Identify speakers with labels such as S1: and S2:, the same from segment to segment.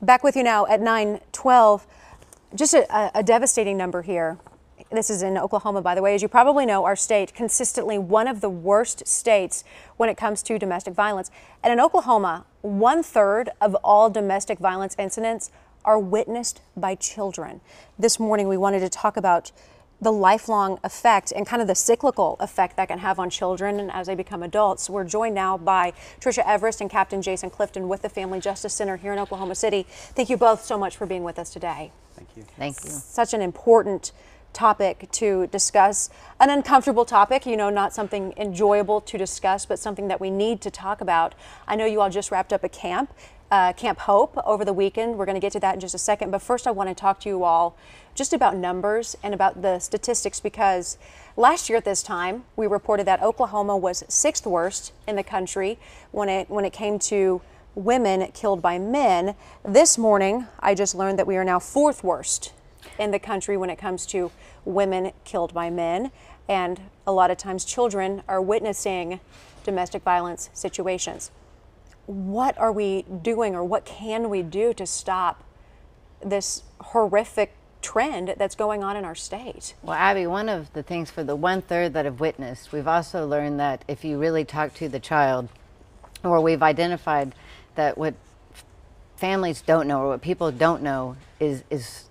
S1: Back with you now at 9:12. Just a devastating number here. This is in Oklahoma, by the way. As you probably know, our state consistently one of the worst states when it comes to domestic violence. And in Oklahoma, 1/3 of all domestic violence incidents are witnessed by children. This morning, we wanted to talk about the lifelong effect and kind of the cyclical effect that can have on children and as they become adults. We're joined now by Tricia Everest and Captain Jason Clifton with the Family Justice Center here in Oklahoma City. Thank you both so much for being with us today.
S2: Thank you.
S3: Thank you.
S1: Such an important topic to discuss, an uncomfortable topic, you know, not something enjoyable to discuss, but something that we need to talk about. I know you all just wrapped up a camp, Camp Hope, over the weekend. We're going to get to that in just a second, but first I want to talk to you all just about numbers and about the statistics, because last year at this time we reported that Oklahoma was 6th worst in the country when it came to women killed by men. This morning I just learned that we are now 4th worst in the country when it comes to women killed by men, and a lot of times children are witnessing domestic violence situations. What are we doing, or what can we do to stop this horrific trend that's going on in our state?
S3: Well, Abby, one of the things for the 1/3 that have witnessed, we've also learned that if you really talk to the child, or we've identified that what families don't know, or what people don't know, is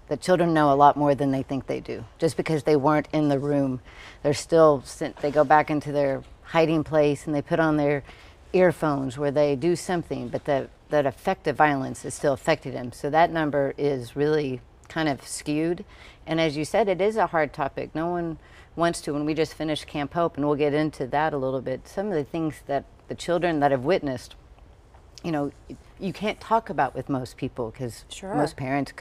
S3: that children know a lot more than they think they do. Just because they weren't in the room, they're still, they go back into their hiding place and they put on their earphones where they do something, but that effective violence is still affecting them. So that number is really kind of skewed. And as you said, it is a hard topic. No one wants to. When we just finished Camp Hope, and we'll get into that a little bit, some of the things that the children that have witnessed, you know, you can't talk about with most people, because most parents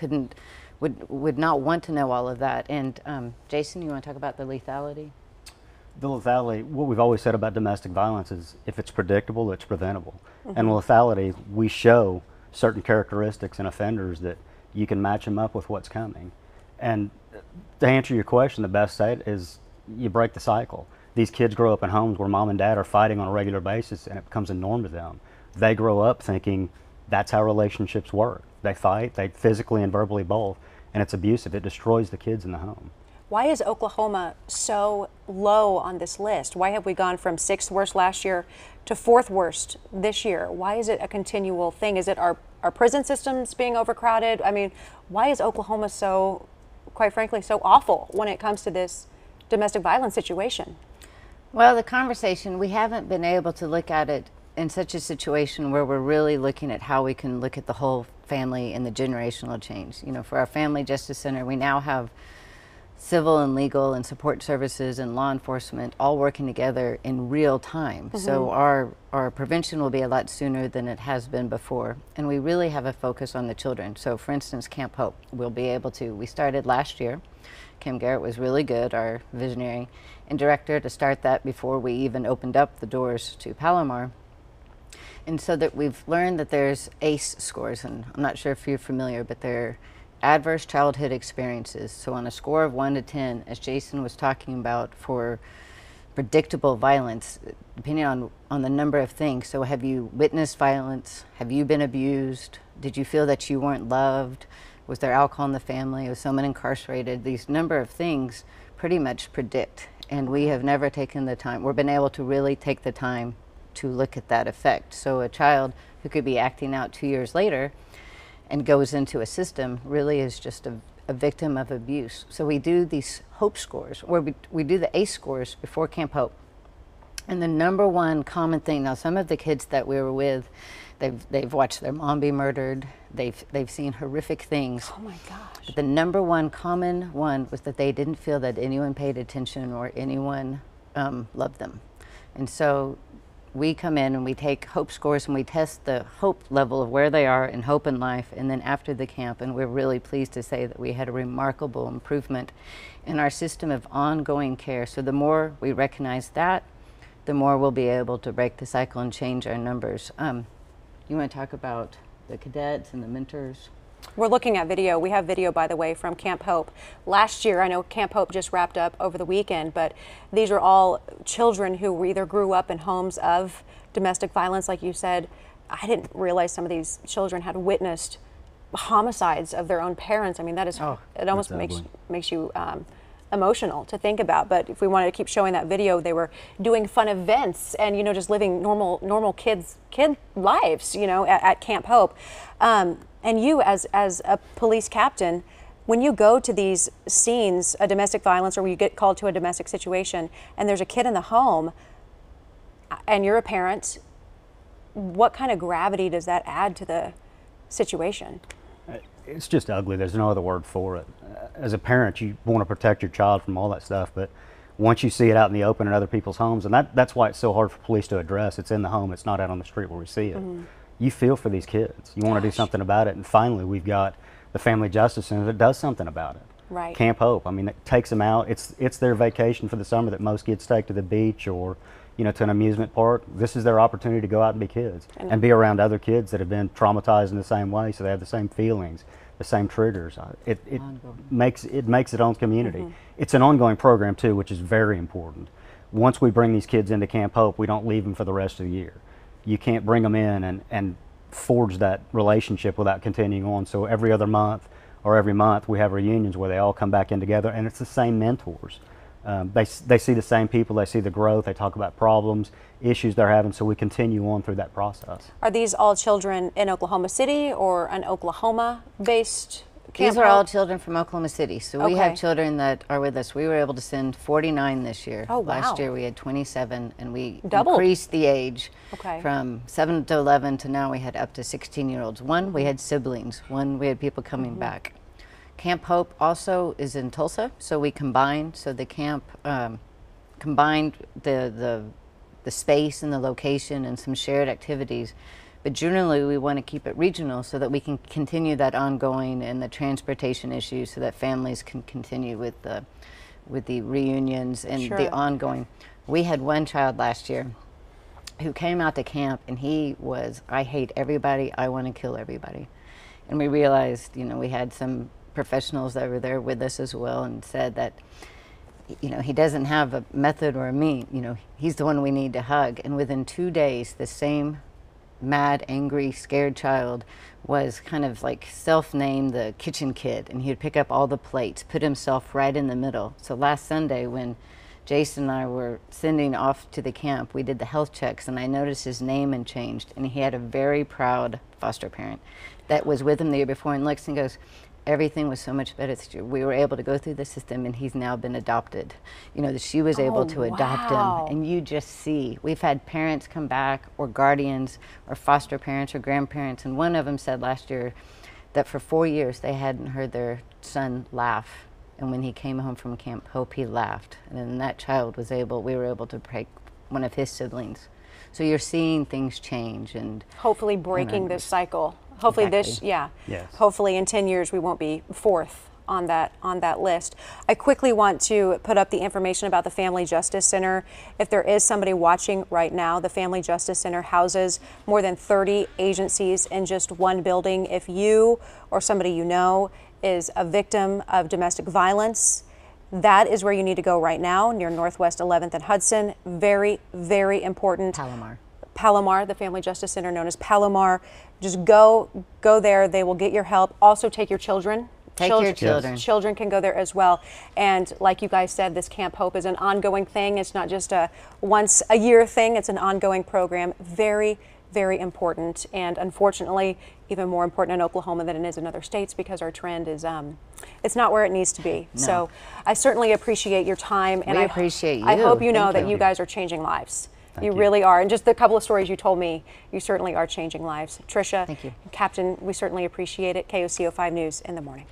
S3: would not want to know all of that. And Jason, you want to talk about the lethality?
S2: The lethality, what we've always said about domestic violence is if it's predictable, it's preventable. And lethality, we show certain characteristics in offenders that you can match them up with what's coming. And to answer your question, the best say is you break the cycle. These kids grow up in homes where mom and dad are fighting on a regular basis, and it becomes a norm to them. They grow up thinking that's how relationships work. They fight, they physically and verbally both, and it's abusive. It destroys the kids in the home.
S1: Why is Oklahoma so low on this list? Why have we gone from 6th worst last year to 4th worst this year? Why is it a continual thing? Is it our prison systems being overcrowded? I mean, why is Oklahoma so, quite frankly, so awful when it comes to this domestic violence situation?
S3: Well, the conversation, we haven't been able to look at it in such a situation where we're really looking at how we can look at the whole family and the generational change. You know, for our Family Justice Center, we now have civil and legal and support services and law enforcement all working together in real time. So our prevention will be a lot sooner than it has been before. And we really have a focus on the children. So for instance, Camp Hope, we'll be able to, we started last year. Kim Garrett was really good, our visionary and director, to start that before we even opened up the doors to Palomar. And so that we've learned that there's ACE scores, and I'm not sure if you're familiar, but they're adverse childhood experiences. So on a score of 1 to 10, as Jason was talking about, for predictable violence, depending on the number of things. So have you witnessed violence? Have you been abused? Did you feel that you weren't loved? Was there alcohol in the family? Was someone incarcerated? These number of things pretty much predict. And we have never taken the time, we've been able to really take the time to look at that effect. So a child who could be acting out 2 years later and goes into a system really is just a victim of abuse. So we do these HOPE scores, or we do the ACE scores before Camp Hope. And the number one common thing, now some of the kids that we were with, they've watched their mom be murdered, they've seen horrific things.
S1: Oh my gosh.
S3: But the number one common one was that they didn't feel that anyone paid attention or anyone loved them. And so we come in and we take HOPE scores and we test the HOPE level of where they are in hope in life, and then after the camp, and we're really pleased to say that we had a remarkable improvement in our system of ongoing care. So the more we recognize that, the more we'll be able to break the cycle and change our numbers. You want to talk about the cadets and the mentors?
S1: We're looking at video. We have video, by the way, from Camp Hope. Last year, I know Camp Hope just wrapped up over the weekend, but these are all children who either grew up in homes of domestic violence, like you said. I didn't realize some of these children had witnessed homicides of their own parents. I mean, that is, it almost
S2: that's
S1: makes you emotional to think about. But if we wanted to keep showing that video, they were doing fun events and, you know, just living normal kid lives, you know, at Camp Hope. And you, as a police captain, when you go to these scenes, a domestic violence, or when you get called to a domestic situation, and there's a kid in the home, and you're a parent, what kind of gravity does that add to the situation?
S2: It's just ugly. There's no other word for it. As a parent, you want to protect your child from all that stuff, but once you see it out in the open in other people's homes, and that's why it's so hard for police to address. It's in the home. It's not out on the street where we see it. You feel for these kids. You want to do something about it, and finally we've got the Family Justice Center that does something about it.
S1: Right.
S2: Camp Hope. I mean, it takes them out. It's their vacation for the summer that most kids take to the beach or, you know, to an amusement park. This is their opportunity to go out and be kids and be around other kids that have been traumatized in the same way, so they have the same feelings, the same triggers. It makes its own community. It's an ongoing program too, which is very important. Once we bring these kids into Camp Hope, we don't leave them for the rest of the year. You can't bring them in and forge that relationship without continuing on. So every other month or every month we have reunions where they all come back in together, and it's the same mentors. They see the same people, they see the growth, they talk about problems, issues they're having, so we continue on through that process.
S1: Are these all children in Oklahoma City or an Oklahoma-based Camp
S3: These are all
S1: Hope?
S3: children from Oklahoma City. So we have children that are with us. We were able to send 49 this year.
S1: Oh, wow.
S3: Last year we had 27, and we
S1: Doubled.
S3: increased the age
S1: Okay.
S3: from 7 to 11 to now we had up to 16-year-olds. One, we had siblings. One, we had people coming back. Camp Hope also is in Tulsa, so we combined. So the camp combined the space and the location and some shared activities. But generally, we want to keep it regional so that we can continue that ongoing and the transportation issues, so that families can continue with the reunions and the ongoing. We had one child last year who came out to camp, and he was, I hate everybody, I want to kill everybody. And we realized, you know, we had some professionals that were there with us as well, and said that, you know, he doesn't have a method or a mean, you know, he's the one we need to hug. And within 2 days, the same mad, angry, scared child was kind of like self-named the kitchen kid, and he'd pick up all the plates, put himself right in the middle. So last Sunday, when Jason and I were sending off to the camp, we did the health checks, and I noticed his name had changed, and he had a very proud foster parent that was with him the year before, and Lexington goes, everything was so much better. We were able to go through the system, and he's now been adopted. You know, that she was able to adopt him, and you just see. We've had parents come back, or guardians, or foster parents, or grandparents, and one of them said last year that for 4 years they hadn't heard their son laugh, and when he came home from Camp Hope, he laughed, and then that child was able, we were able to break one of his siblings. So you're seeing things change, and
S1: hopefully breaking this cycle. Hopefully
S2: Yes.
S1: Hopefully in 10 years we won't be fourth on that list. I quickly want to put up the information about the Family Justice Center. If there is somebody watching right now, the Family Justice Center houses more than 30 agencies in just one building. If you or somebody you know is a victim of domestic violence, that is where you need to go right now, near Northwest 11th and Hudson. Very, very important. Palomar, the Family Justice Center known as Palomar. Just go there. They will get your help. Also take your children.
S3: Take your children.
S1: Yes. Children can go there as well. And like you guys said, this Camp Hope is an ongoing thing. It's not just a once a year thing. It's an ongoing program. Very, very important. And unfortunately, even more important in Oklahoma than it is in other states, because our trend is, it's not where it needs to be.
S3: No.
S1: So I certainly appreciate your time. And
S3: we appreciate you.
S1: I hope you know
S3: Thank
S1: that you guys are changing lives.
S2: Thank
S1: You
S2: you.
S1: really are. And just the couple of stories you told me, you certainly are changing lives. Tricia,
S3: Thank you.
S1: Captain, we certainly appreciate it. KOCO 5 News in the morning.